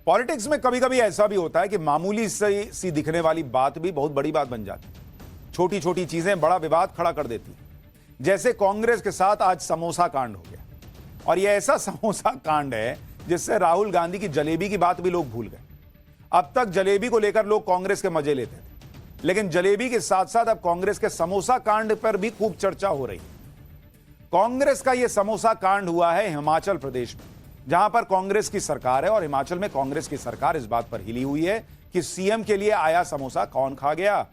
Politics में कभी कभी ऐसा भी होता है कि मामूली सी दिखने वाली बात भी बहुत बड़ी बात बन जाती है। छोटी छोटी चीजें बड़ा विवाद खड़ा कर देती है। जैसे कांग्रेस के साथ आज समोसा कांड हो गया, और यह ऐसा समोसा कांड है जिससे राहुल गांधी की जलेबी की बात भी लोग भूल गए। अब तक जलेबी को लेकर लोग कांग्रेस के मजे लेते थे, लेकिन जलेबी के साथ साथ अब कांग्रेस के समोसा कांड पर भी खूब चर्चा हो रही है। कांग्रेस का यह समोसा कांड हुआ है हिमाचल प्रदेश में, जहां पर कांग्रेस की सरकार है, और हिमाचल में कांग्रेस की सरकार इस बात पर हिली हुई है कि सीएम के लिए आया समोसा कौन खा गया।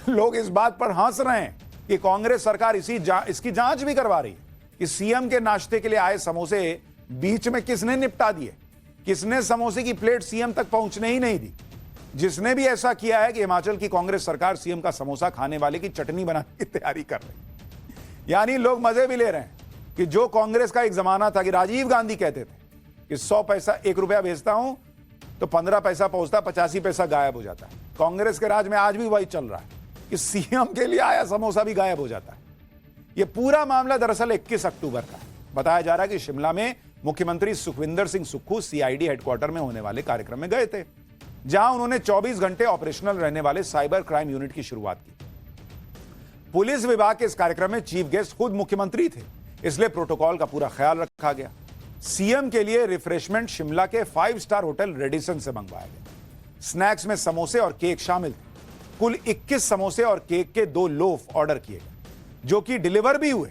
लोग इस बात पर हंस रहे हैं कि कांग्रेस सरकार इसकी जांच भी करवा रही है कि सीएम के नाश्ते के लिए आए समोसे बीच में किसने निपटा दिए, किसने समोसे की प्लेट सीएम तक पहुंचने ही नहीं दी। जिसने भी ऐसा किया है कि हिमाचल की कांग्रेस सरकार सीएम का समोसा खाने वाले की चटनी बनाने की तैयारी कर रही है। यानी लोग मजे भी ले रहे हैं कि जो कांग्रेस का एक जमाना था कि राजीव गांधी कहते थे कि 100 पैसा 1 रुपया भेजता हूं तो 15 पैसा पहुंचता, 85 पैसा गायब हो जाता है। कांग्रेस के राज में आज भी वही चल रहा है कि सीएम के लिए आया समोसा भी गायब हो जाता है। यह पूरा मामला दरअसल 21 अक्टूबर का है। बताया जा रहा है कि शिमला में मुख्यमंत्री सुखविंदर सिंह सुक्खू सीआईडी हेडक्वार्टर में होने वाले कार्यक्रम में गए थे, जहां उन्होंने 24 घंटे ऑपरेशनल रहने वाले साइबर क्राइम यूनिट की शुरुआत की। पुलिस विभाग के इस कार्यक्रम में चीफ गेस्ट खुद मुख्यमंत्री थे, इसलिए प्रोटोकॉल का पूरा ख्याल रखा गया। सीएम के लिए रिफ्रेशमेंट शिमला के 5 स्टार होटल रेडिसन से मंगवाया गया। स्नैक्स में समोसे और केक शामिल थे। कुल 21 समोसे और केक के 2 लोफ ऑर्डर किए गए, जो कि डिलीवर भी हुए,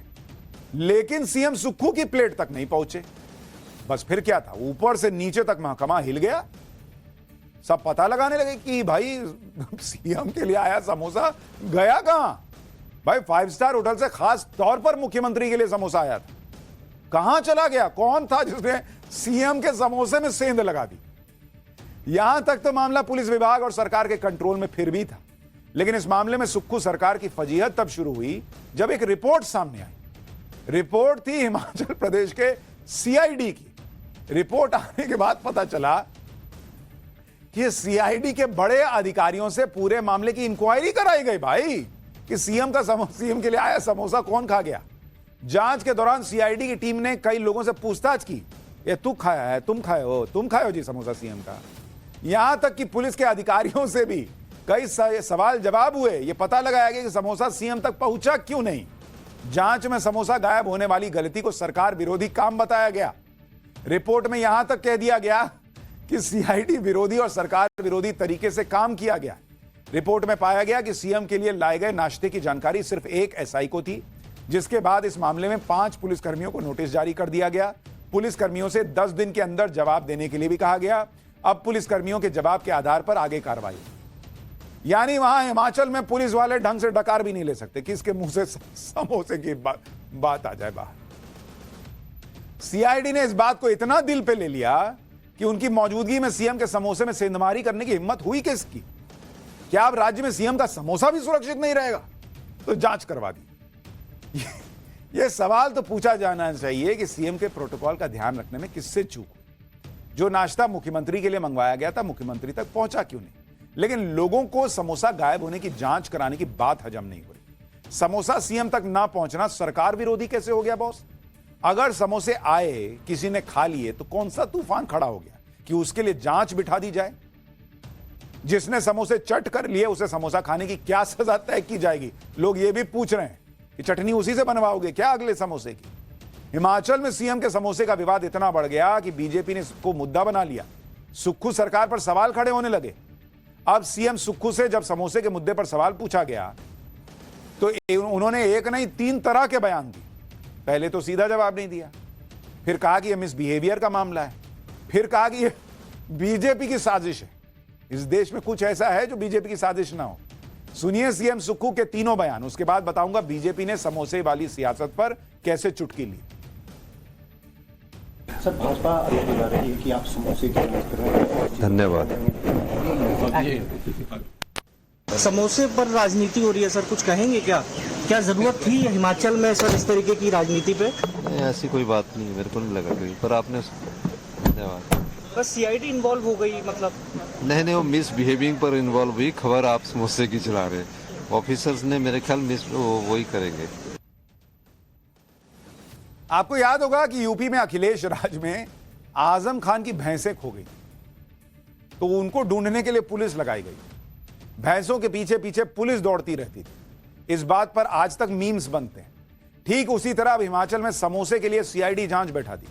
लेकिन सीएम सुक्खू की प्लेट तक नहीं पहुंचे। बस फिर क्या था, ऊपर से नीचे तक महकमा हिल गया। सब पता लगाने लगे कि भाई सीएम के लिए आया समोसा गया कहां। भाई 5 स्टार होटल से खास तौर पर मुख्यमंत्री के लिए समोसा आया था, कहां चला गया, कौन था जिसने सीएम के समोसे में सेंध लगा दी। यहां तक तो मामला पुलिस विभाग और सरकार के कंट्रोल में फिर भी था, लेकिन इस मामले में सुक्खू सरकार की फजीहत तब शुरू हुई जब एक रिपोर्ट सामने आई। रिपोर्ट थी हिमाचल प्रदेश के सीआईडी की। रिपोर्ट आने के बाद पता चला कि सीआईडी के बड़े अधिकारियों से पूरे मामले की इंक्वायरी कराई गई भाई कि सीएम के लिए आया समोसा कौन खा गया। जांच के दौरान सीआईडी की टीम ने कई लोगों से पूछताछ की, ये तू खाया है, तुम खाए हो जी समोसा सीएम का। यहां तक कि पुलिस के अधिकारियों से भी कई सवाल जवाब हुए। यह पता लगाया गया कि समोसा सीएम तक पहुंचा क्यों नहीं। जांच में समोसा गायब होने वाली गलती को सरकार विरोधी काम बताया गया। रिपोर्ट में यहां तक कह दिया गया कि सीआईडी विरोधी और सरकार विरोधी तरीके से काम किया गया। रिपोर्ट में पाया गया कि सीएम के लिए लाए गए नाश्ते की जानकारी सिर्फ एक एसआई को थी, जिसके बाद इस मामले में 5 पुलिसकर्मियों को नोटिस जारी कर दिया गया। पुलिसकर्मियों से 10 दिन के अंदर जवाब देने के लिए भी कहा गया। अब पुलिसकर्मियों के जवाब के आधार पर आगे कार्रवाई। यानी वहां हिमाचल में पुलिस वाले ढंग से डकार भी नहीं ले सकते, किसके मुंह से समोसे की बात आ जाए बाहर। सीआईडी ने इस बात को इतना दिल पे ले लिया कि उनकी मौजूदगी में सीएम के समोसे में सेंधमारी करने की हिम्मत हुई किसकी। क्या अब राज्य में सीएम का समोसा भी सुरक्षित नहीं रहेगा? तो जांच करवा दी। यह सवाल तो पूछा जाना चाहिए कि सीएम के प्रोटोकॉल का ध्यान रखने में किससे चूक हुई। जो नाश्ता मुख्यमंत्री के लिए मंगवाया गया था, मुख्यमंत्री तक पहुंचा क्यों नहीं? लेकिन लोगों को समोसा गायब होने की जांच कराने की बात हजम नहीं हो रही। समोसा सीएम तक ना पहुंचना सरकार विरोधी कैसे हो गया बॉस? अगर समोसे आए, किसी ने खा लिए, तो कौन सा तूफान खड़ा हो गया कि उसके लिए जांच बिठा दी जाए? जिसने समोसे चट कर लिए उसे समोसा खाने की क्या सजा तय की जाएगी? लोग ये भी पूछ रहे हैं कि चटनी उसी से बनवाओगे क्या अगले समोसे की? हिमाचल में सीएम के समोसे का विवाद इतना बढ़ गया कि बीजेपी ने इसको मुद्दा बना लिया। सुक्खू सरकार पर सवाल खड़े होने लगे। अब सीएम सुक्खू से जब समोसे के मुद्दे पर सवाल पूछा गया तो उन्होंने एक नहीं 3 तरह के बयान दिए। पहले तो सीधा जवाब नहीं दिया, फिर कहा कि यह मिसबिहेवियर का मामला है, फिर कहा कि यह बीजेपी की साजिश है। इस देश में कुछ ऐसा है जो बीजेपी की साजिश ना हो? सुनिए सीएम सुक्खू के तीनों बयान, उसके बाद बताऊंगा बीजेपी ने समोसे वाली सियासत पर कैसे चुटकी ली। सर, भाजपा आरोप लगा रही है कि आप समोसे की बात कर रहे हैं। धन्यवाद। समोसे पर राजनीति हो रही है सर, कुछ कहेंगे क्या? क्या जरूरत थी हिमाचल में सर इस तरीके की राजनीति पे? ऐसी कोई बात नहीं, मेरे को नहीं लगा कोई, पर आपने धन्यवाद। बस सीआईडी इन्वॉल्व हो गई मतलब? नहीं, वो मिस बिहेविंग पर इन्वॉल्व हुई। खबर आप समोसे की चला रहे, ऑफिसर्स ने मेरे ख्याल वही करेंगे। आपको याद होगा कि यूपी में अखिलेश राज में आजम खान की भैंसें खो गई। तो उनको ढूंढने के लिए पुलिस लगाई गई। भैंसों के पीछे पीछे पुलिस दौड़ती रहती थी। इस बात पर आज तक मीम्स बनते हैं। ठीक उसी तरह अब हिमाचल में समोसे के लिए सीआईडी जांच बैठा दी।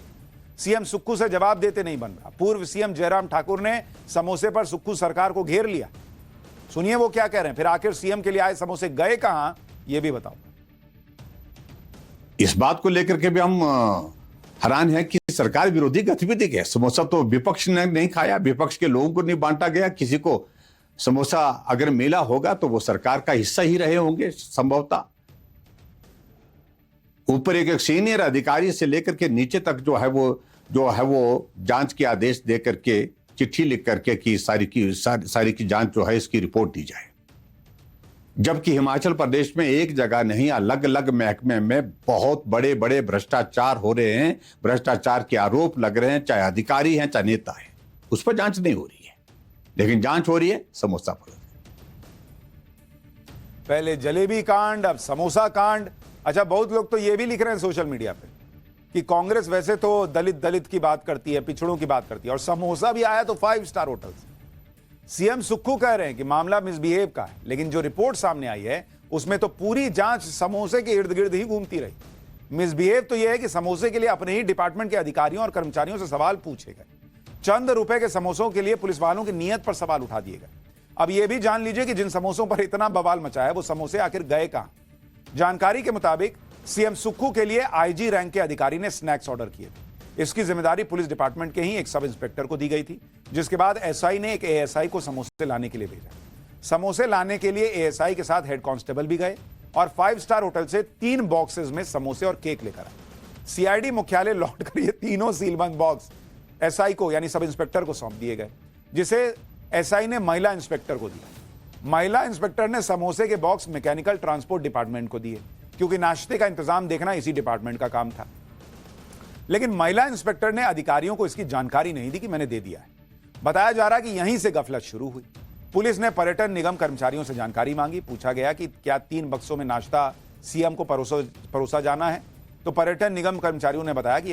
सीएम सुक्खू से जवाब देते नहीं बन रहा। पूर्व सीएम जयराम ठाकुर ने समोसे पर सुक्खू सरकार को घेर लिया। सुनिए वो क्या कह रहे हैं। फिर आखिर सीएम के लिए आए समोसे गए कहां, ये भी बताओ। इस बात को लेकर के भी हम हैरान हैं कि सरकार विरोधी गतिविधि है। समोसा तो विपक्ष ने नहीं खाया, विपक्ष के लोगों को नहीं बांटा गया। किसी को समोसा अगर मिला होगा तो वो सरकार का हिस्सा ही रहे होंगे संभवतः। ऊपर एक सीनियर अधिकारी से लेकर के नीचे तक जो है वो जांच के आदेश दे करके, चिट्ठी लिख करके कि सारी की जांच जो है इसकी रिपोर्ट दी जाए। जबकि हिमाचल प्रदेश में एक जगह नहीं, अलग अलग महकमे में बहुत बड़े बड़े भ्रष्टाचार हो रहे हैं, भ्रष्टाचार के आरोप लग रहे हैं, चाहे अधिकारी हैं चाहे नेता हैं। उस पर जांच नहीं हो रही है, लेकिन जांच हो रही है समोसा पर। पहले जलेबी कांड, अब समोसा कांड। अच्छा, बहुत लोग तो ये भी लिख रहे हैं सोशल मीडिया पे कि कांग्रेस वैसे तो दलित की बात करती है, पिछड़ों की बात करती है, और समोसा भी आया तो 5 स्टार होटल से। सीएम सुक्खू कह रहे हैं कि मामला मिसबिहेव का है, लेकिन जो रिपोर्ट सामने आई है उसमें तो पूरी जांच समोसे के इर्द गिर्द ही घूमती रही। मिसबिहेव तो यह है कि समोसे के लिए अपने ही डिपार्टमेंट के अधिकारियों और कर्मचारियों से सवाल पूछे गए। चंद रुपए के समोसों के लिए पुलिस वालों की नीयत पर सवाल उठा दिए गए। अब यह भी जान लीजिए कि जिन समोसों पर इतना बवाल मचा है वो समोसे आखिर गए कहां। जानकारी के मुताबिक सीएम सुक्खू के लिए आईजी रैंक के अधिकारी ने स्नैक्स ऑर्डर किए थे। इसकी जिम्मेदारी पुलिस डिपार्टमेंट के ही एक सब इंस्पेक्टर को दी गई थी, जिसके बाद एसआई ने एक एएसआई को समोसे लाने के लिए भेजा। समोसे लाने के लिए एएसआई के साथ हेड कांस्टेबल भी गए और 5 स्टार होटल से 3 बॉक्सेस में समोसे और केक लेकर आए। सीआईडी मुख्यालय लौटकर ये तीनों सीलबंद बॉक्स एसआई को यानी सब इंस्पेक्टर को सौंप दिए गए, जिसे एसआई ने महिला इंस्पेक्टर को दिया। महिला इंस्पेक्टर ने समोसे के बॉक्स मैकेनिकल ट्रांसपोर्ट डिपार्टमेंट को दिए, क्योंकि नाश्ते का इंतजाम देखना इसी डिपार्टमेंट का काम था। लेकिन महिला इंस्पेक्टर ने अधिकारियों को इसकी जानकारी नहीं दी कि मैंने दे दिया है। बताया जा रहा है कि यहीं से गफलत शुरू हुई। पुलिस ने पर्यटन निगम कर्मचारियों से जानकारी मांगी। पूछा गया कि क्या 3 बक्सों में नाश्ता सीएम को परोसा जाना है, तो पर्यटन निगम कर्मचारियों ने बताया कि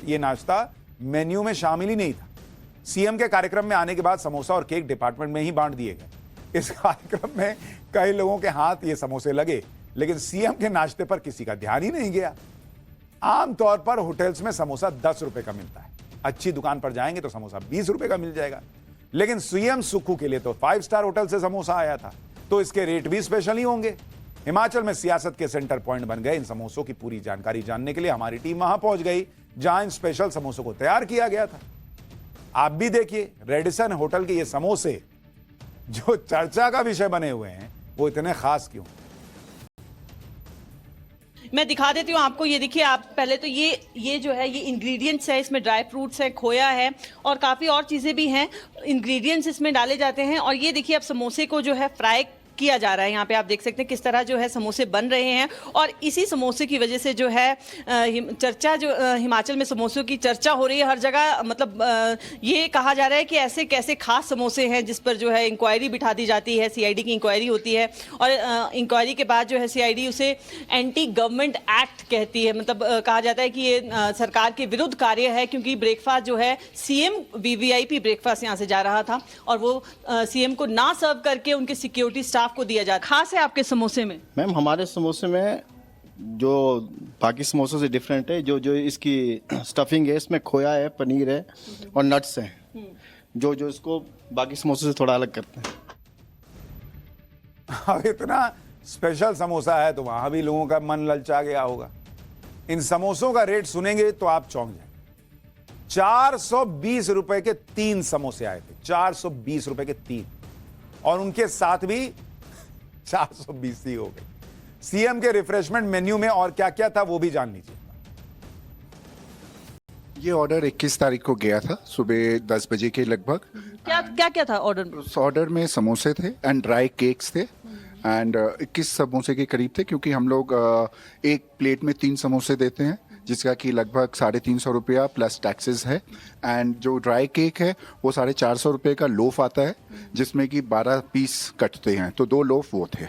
ये नाश्ता मेन्यू में शामिल ही नहीं था। सीएम के कार्यक्रम में आने के बाद समोसा और केक डिपार्टमेंट में ही बांट दिए गए। इस कार्यक्रम में कई लोगों के हाथ ये समोसे लगे, लेकिन सीएम के नाश्ते पर किसी का ध्यान ही नहीं गया। आमतौर पर होटल्स में समोसा 10 रुपए का मिलता है। अच्छी दुकान पर जाएंगे तो समोसा 20 रुपए का मिल जाएगा। लेकिन सीएम सुक्खू के लिए तो 5 स्टार होटल से समोसा आया था, तो इसके रेट भी स्पेशल ही होंगे। हिमाचल में सियासत के सेंटर पॉइंट बन गए इन समोसों की पूरी जानकारी जानने के लिए हमारी टीम वहां पहुंच गई, जहां इन स्पेशल समोसों को तैयार किया गया था। आप भी देखिए, रेडिसन होटल के ये समोसे जो चर्चा का विषय बने हुए हैं, वो इतने खास क्यों? मैं दिखा देती हूँ आपको। ये देखिए, आप पहले तो ये जो है ये इंग्रेडिएंट्स है, इसमें ड्राई फ्रूट्स है, खोया है और काफ़ी और चीज़ें भी हैं। इंग्रेडिएंट्स इसमें डाले जाते हैं और ये देखिए अब समोसे को जो है फ्राई किया जा रहा है। यहाँ पे आप देख सकते हैं किस तरह जो है समोसे बन रहे हैं और इसी समोसे की वजह से जो है चर्चा जो हिमाचल में समोसों की चर्चा हो रही है हर जगह। मतलब ये कहा जा रहा है कि ऐसे कैसे खास समोसे हैं जिस पर जो है इंक्वायरी बिठा दी जाती है, सीआईडी की इंक्वायरी होती है और इंक्वायरी के बाद जो है सीआईडी उसे एंटी गवर्नमेंट एक्ट कहती है। मतलब कहा जाता है कि ये सरकार के विरुद्ध कार्य है, क्योंकि ब्रेकफास्ट जो है सीएम वीवीआईपी ब्रेकफास्ट यहाँ से जा रहा था और वो सीएम को ना सर्व करके उनके सिक्योरिटी स्टाफ को दिया जाता। खास है आपके समोसे में? मैम, हमारे समोसे में जो बाकी समोसों से डिफरेंट है, जो इसकी स्टफिंग है, इसमें खोया है, पनीर है और नट्स हैं, जो इसको बाकी समोसों से थोड़ा अलग करते हैं। अब इतना स्पेशल समोसा है तो वहां भी लोगों का मन ललचा गया होगा। इन समोसों का रेट सुनेंगे तो आप चौंक जाएंगे। 420 रुपए के 3 समोसे आए थे, 420 रुपए के 3, और उनके साथ भी 420 ही हो गए। सीएम के रिफ्रेशमेंट मेन्यू में और क्या क्या था वो भी जान लीजिए। ये ऑर्डर 21 तारीख को गया था सुबह 10 बजे के लगभग। क्या था ऑर्डर में? उस ऑर्डर में समोसे थे एंड ड्राई केक्स थे एंड 21 समोसे के करीब थे, क्योंकि हम लोग एक प्लेट में 3 समोसे देते हैं, जिसका कि लगभग 350 रुपया प्लस टैक्सेस है। एंड जो ड्राई केक है वो 450 रुपये का लोफ आता है, जिसमें कि 12 पीस कटते हैं, तो 2 लोफ वो थे।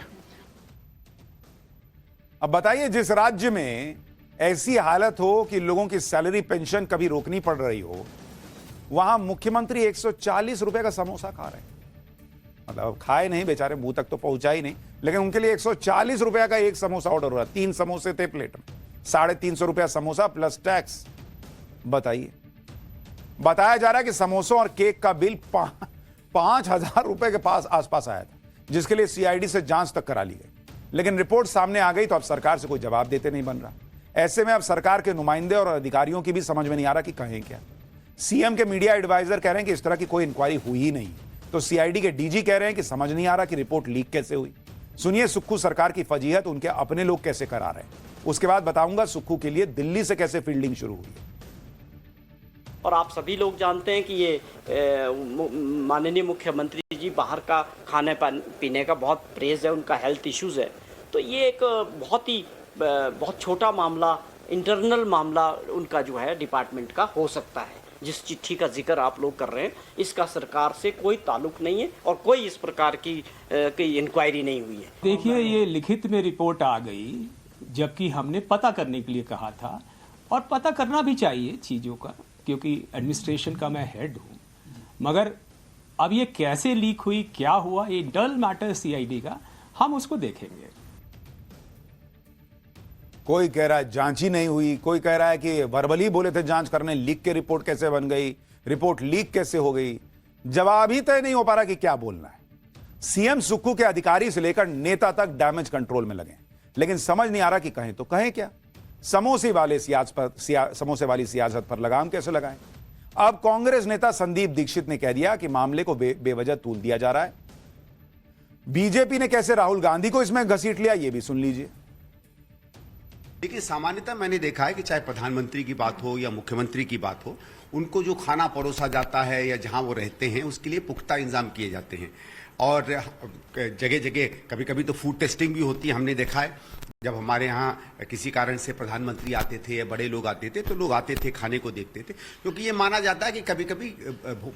अब बताइए, जिस राज्य में ऐसी हालत हो कि लोगों की सैलरी पेंशन कभी रोकनी पड़ रही हो, वहां मुख्यमंत्री 140 रुपए का समोसा खा रहे हैं। मतलब खाए नहीं बेचारे, मुंह तक तो पहुंचा ही नहीं, लेकिन उनके लिए 140 रुपए का एक समोसा ऑर्डर हो रहा है। 3 समोसे थे प्लेट में, 350 रुपया समोसा प्लस टैक्स। बताइए, बताया जा रहा है कि समोसों और केक का बिल 5,000 रुपए के पास आसपास आया था, जिसके लिए सीआईडी से जांच तक करा ली गई। लेकिन रिपोर्ट सामने आ गई तो अब सरकार से कोई जवाब देते नहीं बन रहा। ऐसे में अब सरकार के नुमाइंदे और अधिकारियों की भी समझ में नहीं आ रहा कि कहें क्या। सीएम के मीडिया एडवाइजर कह रहे हैं कि इस तरह की कोई इंक्वायरी हुई ही नहीं, तो सीआईडी के डीजी कह रहे हैं कि समझ नहीं आ रहा कि रिपोर्ट लीक कैसे हुई। सुनिए सुक्खू सरकार की फजीहत उनके अपने लोग कैसे करा रहे हैं। उसके बाद बताऊंगा सुक्खू के लिए दिल्ली से कैसे फील्डिंग शुरू हुई है। और आप सभी लोग जानते हैं कि ये माननीय मुख्यमंत्री जी बाहर का खाने पीने का बहुत प्रेज है, उनका हेल्थ इश्यूज़ है। तो ये एक बहुत छोटा मामला, इंटरनल मामला उनका जो है डिपार्टमेंट का हो सकता है। जिस चिट्ठी का जिक्र आप लोग कर रहे हैं, इसका सरकार से कोई ताल्लुक नहीं है और कोई इस प्रकार की इंक्वायरी नहीं हुई है। देखिए, ये लिखित में रिपोर्ट आ गई, जबकि हमने पता करने के लिए कहा था, और पता करना भी चाहिए चीज़ों का, क्योंकि एडमिनिस्ट्रेशन का मैं हेड हूँ। मगर अब ये कैसे लीक हुई, क्या हुआ, ये इंटरनल मैटर सीआईडी का, हम उसको देखेंगे। कोई कह रहा है जांच ही नहीं हुई, कोई कह रहा है कि वर्बली बोले थे जांच करने, लीक के रिपोर्ट कैसे बन गई, रिपोर्ट लीक कैसे हो गई। जवाब ही तय नहीं हो पा रहा कि क्या बोलना है। सीएम सुक्खू के अधिकारी से लेकर नेता तक डैमेज कंट्रोल में लगे, लेकिन समझ नहीं आ रहा कि कहें तो कहें क्या। समोसे वाली सियासत पर लगाम कैसे लगाएं। अब कांग्रेस नेता संदीप दीक्षित ने कह दिया कि मामले को बेवजह तूल दिया जा रहा है। बीजेपी ने कैसे राहुल गांधी को इसमें घसीट लिया, यह भी सुन लीजिए। देखिए, सामान्यतः मैंने देखा है कि चाहे प्रधानमंत्री की बात हो या मुख्यमंत्री की बात हो, उनको जो खाना परोसा जाता है या जहां वो रहते हैं उसके लिए पुख्ता इंतजाम किए जाते हैं। और जगह जगह कभी कभी तो फूड टेस्टिंग भी होती है। हमने देखा है जब हमारे यहाँ किसी कारण से प्रधानमंत्री आते थे या बड़े लोग आते थे, तो लोग आते थे, खाने को देखते थे, क्योंकि ये माना जाता है कि कभी कभी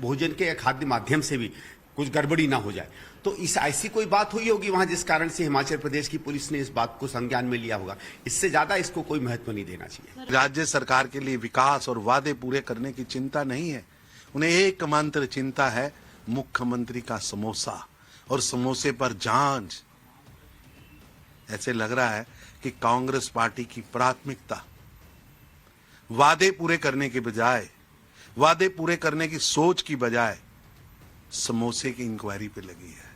भोजन के खाद्य माध्यम से भी कुछ गड़बड़ी ना हो जाए। तो इस ऐसी कोई बात हुई होगी वहां, जिस कारण से हिमाचल प्रदेश की पुलिस ने इस बात को संज्ञान में लिया होगा। इससे ज्यादा इसको कोई महत्व नहीं देना चाहिए। राज्य सरकार के लिए विकास और वादे पूरे करने की चिंता नहीं है, उन्हें एकमात्र चिंता है मुख्यमंत्री का समोसा और समोसे पर जांच। ऐसे लग रहा है कि कांग्रेस पार्टी की प्राथमिकता वादे पूरे करने के बजाय, वादे पूरे करने की सोच की बजाय समोसे की इंक्वायरी पे लगी है।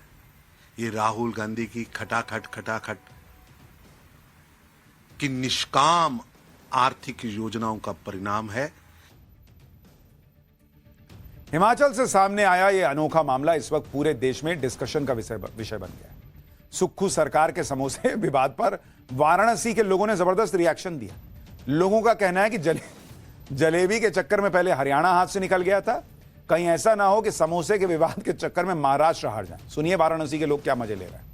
ये राहुल गांधी की खटाखट की निष्काम आर्थिक योजनाओं का परिणाम है। हिमाचल से सामने आया यह अनोखा मामला इस वक्त पूरे देश में डिस्कशन का विषय बन गया है। सुक्खू सरकार के समोसे विवाद पर वाराणसी के लोगों ने जबरदस्त रिएक्शन दिया। लोगों का कहना है कि जलेबी के चक्कर में पहले हरियाणा हाथ से निकल गया था, कहीं ऐसा ना हो कि समोसे के विवाद के चक्कर में महाराष्ट्र हार जाए। सुनिए वाराणसी के लोग क्या मजे ले रहे हैं।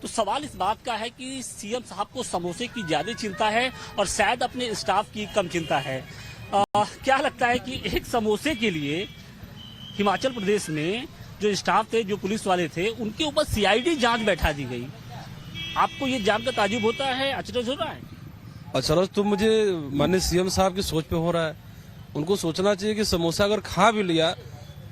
तो सवाल इस बात का है कि सीएम साहब को समोसे की ज्यादा चिंता है और शायद अपने स्टाफ की कम चिंता है। क्या लगता है कि एक समोसे के लिए हिमाचल प्रदेश में जो स्टाफ थे, जो पुलिस वाले थे, उनके ऊपर सीआईडी जांच बैठा दी गई। आपको ये जानकर ताजुब होता है, अचरज हो रहा है? अचरज तो मुझे माननीय सीएम साहब की सोच पे हो रहा है। उनको सोचना चाहिए कि समोसा अगर खा भी लिया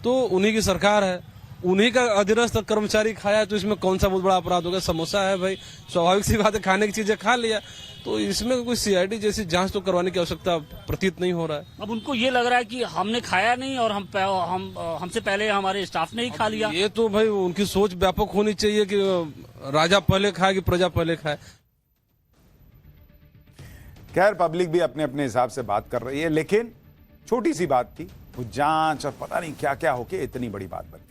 तो उन्हीं की सरकार है, उन्हीं का अधीनस्थ कर्मचारी खाया, तो इसमें कौन सा बहुत बड़ा अपराध होगा। समोसा है भाई, स्वाभाविक सी बात है, खाने की चीजें खा लिया, तो इसमें कोई सीआईडी जैसी जांच तो करवाने की आवश्यकता प्रतीत नहीं हो रहा है। अब उनको ये लग रहा है कि हमने खाया नहीं और हमसे पहले हमारे स्टाफ ने ही खा लिया। ये तो भाई उनकी सोच व्यापक होनी चाहिए कि राजा पहले खाए कि प्रजा पहले खाए। खैर, पब्लिक भी अपने अपने हिसाब से बात कर रही है, लेकिन छोटी सी बात थी, वो जांच और पता नहीं क्या क्या होके इतनी बड़ी बात बनी।